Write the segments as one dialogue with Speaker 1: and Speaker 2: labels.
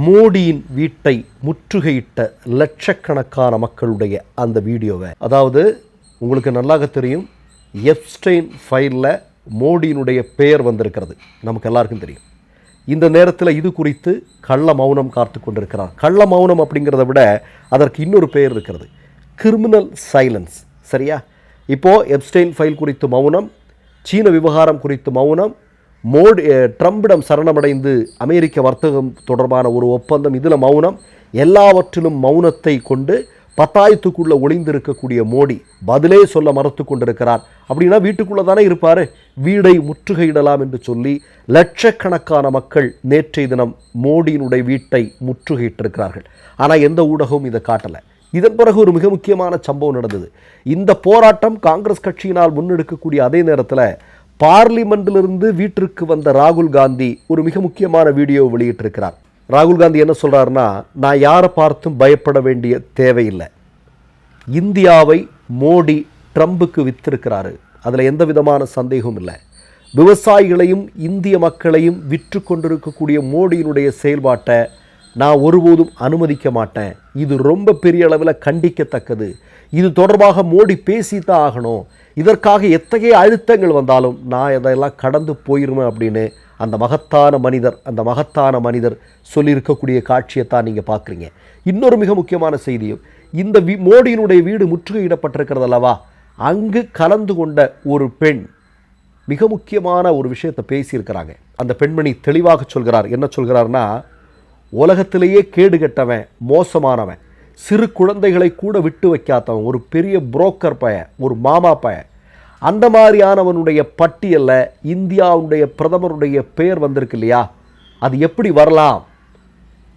Speaker 1: மோடியின் வீட்டை முற்றுகையிட்ட லட்சக்கணக்கான மக்களுடைய அந்த வீடியோவை, அதாவது உங்களுக்கு நல்லாக தெரியும், எப்ஸ்டெயின் ஃபைலில் மோடியினுடைய பெயர் வந்திருக்கிறது, நமக்கு எல்லாருக்கும் தெரியும். இந்த நேரத்தில் இது குறித்து கள்ள மௌனம் காத்து கொண்டிருக்கிறார். கள்ள மௌனம் அப்படிங்கிறத விட அதற்கு இன்னொரு பெயர் இருக்கிறது, கிரிமினல் சைலன்ஸ். சரியா? இப்போது எப்ஸ்டெயின் ஃபைல் குறித்து மௌனம், சீன விவகாரம் குறித்து மௌனம், ட்ரம்பிடம் சரணமடைந்து அமெரிக்க வர்த்தகம் தொடர்பான ஒரு ஒப்பந்தம், இதில் மௌனம், எல்லாவற்றிலும் மௌனத்தை கொண்டு பத்தாயத்துக்குள்ளே ஒளிந்திருக்கக்கூடிய மோடி பதிலே சொல்ல மறுத்து கொண்டிருக்கிறார். அப்படின்னா வீட்டுக்குள்ளே தானே இருப்பார், வீடை முற்றுகையிடலாம் என்று சொல்லி லட்சக்கணக்கான மக்கள் நேற்றைய தினம் மோடியினுடைய வீட்டை முற்றுகையிட்டிருக்கிறார்கள். ஆனால் எந்த ஊடகமும் இதை காட்டலை. இதன் பிறகு ஒரு மிக முக்கியமான சம்பவம் நடந்தது. இந்த போராட்டம் காங்கிரஸ் கட்சியினால் முன்னெடுக்கக்கூடிய அதே நேரத்தில் பார்லிமெண்டிலிருந்து வீட்டிற்கு வந்த ராகுல் காந்தி ஒரு மிக முக்கியமான வீடியோ வெளியிட்டிருக்கிறார். ராகுல் காந்தி என்ன சொல்கிறாருன்னா, நான் யாரை பார்த்தும் பயப்பட வேண்டிய தேவையில்லை, இந்தியாவை மோடி ட்ரம்புக்கு விற்றிருக்கிறாரு, அதில் எந்த விதமான சந்தேகமும் இல்லை. விவசாயிகளையும் இந்திய மக்களையும் விற்று கொண்டிருக்கக்கூடிய மோடியினுடைய செயல்பாட்டை நான் ஒருபோதும் அனுமதிக்க மாட்டேன். இது ரொம்ப பெரிய அளவில் கண்டிக்கத்தக்கது. இது தொடர்பாக மோடி பேசித்தான் ஆகணும். இதற்காக எத்தகைய அழுத்தங்கள் வந்தாலும் நான் இதெல்லாம் கடந்து போயிருவேன் அப்படின்னு அந்த மகத்தான மனிதர் சொல்லியிருக்கக்கூடிய காட்சியைத்தான் நீங்கள் பார்க்குறீங்க. இன்னொரு மிக முக்கியமான செய்தியும், இந்த மோடியினுடைய வீடு முற்றுகையிடப்பட்டிருக்கிறது அல்லவா, அங்கு கலந்து கொண்ட ஒரு பெண் மிக முக்கியமான ஒரு விஷயத்தை பேசியிருக்கிறாங்க. அந்த பெண்மணி தெளிவாக சொல்கிறார். என்ன சொல்கிறார்னா, உலகத்திலேயே கேடு கெட்டவன், மோசமானவன், சிறு குழந்தைகளை கூட விட்டு வைக்காதவன், ஒரு பெரிய புரோக்கர் பையன், ஒரு மாமா பையன், அந்த மாதிரியானவனுடைய பட்டியலில் இந்தியாவுடைய பிரதமருடைய பெயர் வந்திருக்கு இல்லையா, அது எப்படி வரலாம்,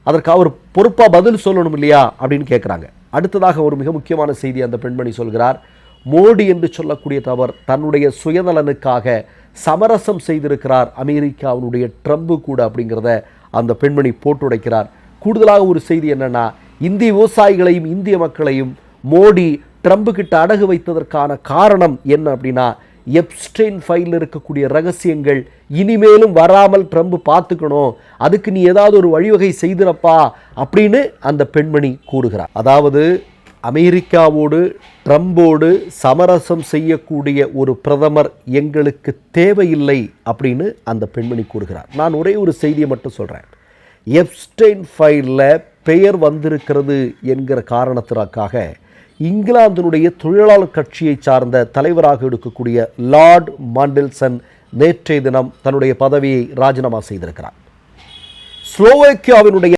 Speaker 1: அதற்கு அவர் பொறுப்பாக பதில் சொல்லணும் இல்லையா அப்படின்னு கேட்குறாங்க. அடுத்ததாக ஒரு மிக முக்கியமான செய்தி அந்த பெண்மணி சொல்கிறார். மோடி என்று சொல்லக்கூடிய தவர் தன்னுடைய சுயநலனுக்காக சமரசம் செய்திருக்கிறார் அமெரிக்காவினுடைய ட்ரம்பு கூட அப்படிங்கிறத அந்த பெண்மணி போட்டுடைக்கிறார். கூடுதலாக ஒரு செய்தி என்னன்னா, இந்திய விவசாயிகளையும் இந்திய மக்களையும் மோடி ட்ரம்பு கிட்ட அடகு வைத்ததற்கான காரணம் என்ன அப்படின்னா, எப்ஸ்டெயின் ஃபைலில் இருக்கக்கூடிய ரகசியங்கள் இனிமேலும் வராமல் ட்ரம்பு பார்த்துக்கணும், அதுக்கு நீ ஏதாவது ஒரு வழிவகை செய்திருப்பா அப்படின்னு அந்த பெண்மணி கூறுகிறார். அதாவது அமெரிக்காவோடு ட்ரம்போடு சமரசம் செய்யக்கூடிய ஒரு பிரதமர் எங்களுக்கு தேவையில்லை அப்படின்னு அந்த பெண்மணி கூறுகிறார். நான் ஒரே ஒரு செய்தியை மட்டும் சொல்கிறேன். எப்ஸ்டெயின் ஃபைலில் பெயர் வந்திருக்கிறது என்கிற காரணத்திற்காக இங்கிலாந்தினுடைய தொழிலாளர் கட்சியை சார்ந்த தலைவராக இருக்கக்கூடிய லார்ட் மாண்டெல்சன் நேற்றைய தினம் தன்னுடைய பதவியை ராஜினாமா செய்திருக்கிறார். ஸ்லோவேக்கியாவினுடைய